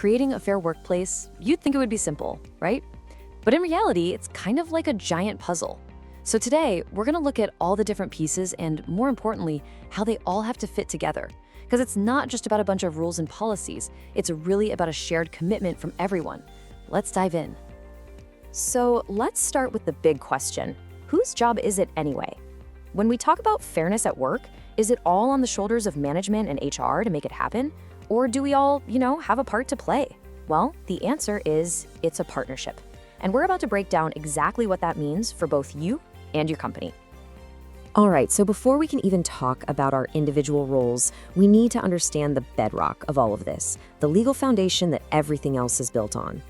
creating a fair workplace, you'd think it would be simple, right? But in reality, it's kind of like a giant puzzle. So today, we're gonna look at all the different pieces and, more importantly, how they all have to fit together. Because it's not just about a bunch of rules and policies, it's really about a shared commitment from everyone. Let's dive in. So let's start with the big question. Whose job is it anyway? When we talk about fairness at work, is it all on the shoulders of management and HR to make it happen? Or do we all, have a part to play? Well, the answer is it's a partnership. And we're about to break down exactly what that means for both you and your company. All right, so before we can even talk about our individual roles, we need to understand the bedrock of all of this, the legal foundation that everything else is built on.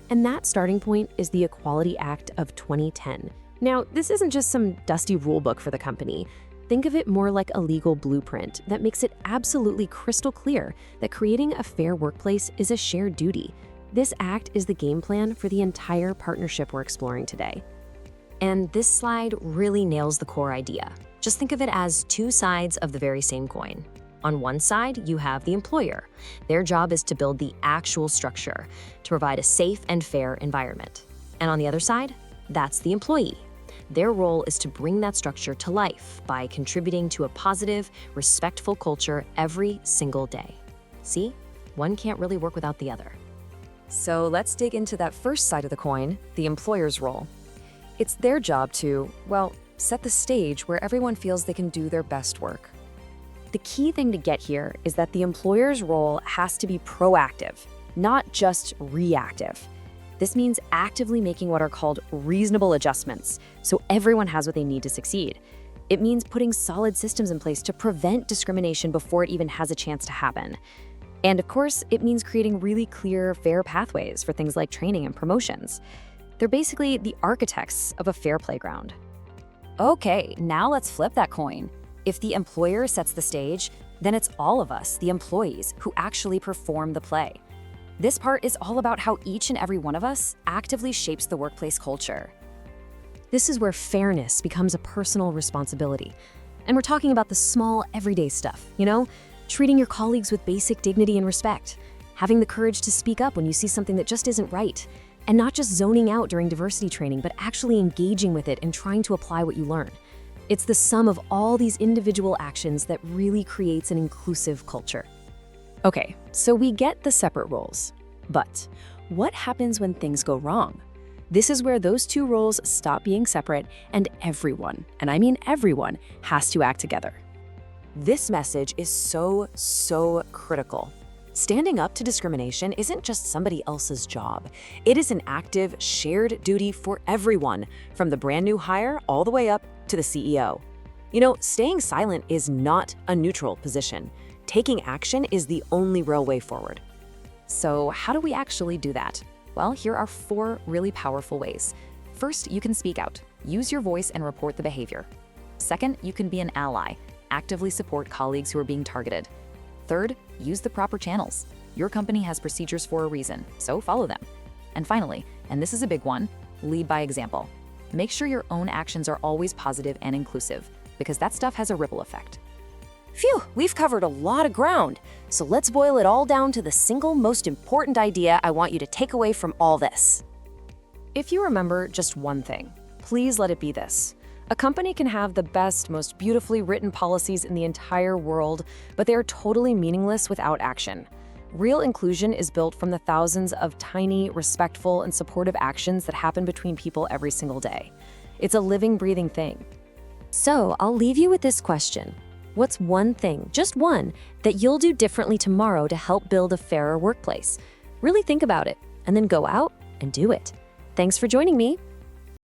And that starting point is the Equality Act of 2010. Now, this isn't just some dusty rule book for the company. Think of it more like a legal blueprint that makes it absolutely crystal clear that creating a fair workplace is a shared duty. This act is the game plan for the entire partnership we're exploring today. And this slide really nails the core idea. Just think of it as two sides of the very same coin. On one side, you have the employer. Their job is to build the actual structure, to provide a safe and fair environment. And on the other side, that's the employee. Their role is to bring that structure to life by contributing to a positive, respectful culture every single day. See, one can't really work without the other. So let's dig into that first side of the coin, the employer's role. It's their job to, set the stage where everyone feels they can do their best work. The key thing to get here is that the employer's role has to be proactive, not just reactive. This means actively making what are called reasonable adjustments, so everyone has what they need to succeed. It means putting solid systems in place to prevent discrimination before it even has a chance to happen. And of course, it means creating really clear, fair pathways for things like training and promotions. They're basically the architects of a fair playground. Okay, now let's flip that coin. If the employer sets the stage, then it's all of us, the employees, who actually perform the play. This part is all about how each and every one of us actively shapes the workplace culture. This is where fairness becomes a personal responsibility. And we're talking about the small, everyday stuff, treating your colleagues with basic dignity and respect, having the courage to speak up when you see something that just isn't right, and not just zoning out during diversity training, but actually engaging with it and trying to apply what you learn. It's the sum of all these individual actions that really creates an inclusive culture. Okay, so we get the separate roles, but what happens when things go wrong? This is where those two roles stop being separate and everyone, and I mean everyone, has to act together. This message is so critical. Standing up to discrimination isn't just somebody else's job. It is an active, shared duty for everyone, from the brand new hire all the way up to the CEO. Staying silent is not a neutral position. Taking action is the only real way forward. So how do we actually do that? Well, here are 4 really powerful ways. First, you can speak out. Use your voice and report the behavior. Second, you can be an ally. Actively support colleagues who are being targeted. Third, use the proper channels. Your company has procedures for a reason, so follow them. And finally, and this is a big one, lead by example. Make sure your own actions are always positive and inclusive, because that stuff has a ripple effect. Phew, we've covered a lot of ground. So let's boil it all down to the single most important idea I want you to take away from all this. If you remember just one thing, please let it be this. A company can have the best, most beautifully written policies in the entire world, but they are totally meaningless without action. Real inclusion is built from the thousands of tiny, respectful, and supportive actions that happen between people every single day. It's a living, breathing thing. So I'll leave you with this question. What's one thing, just one, that you'll do differently tomorrow to help build a fairer workplace? Really think about it, and then go out and do it. Thanks for joining me.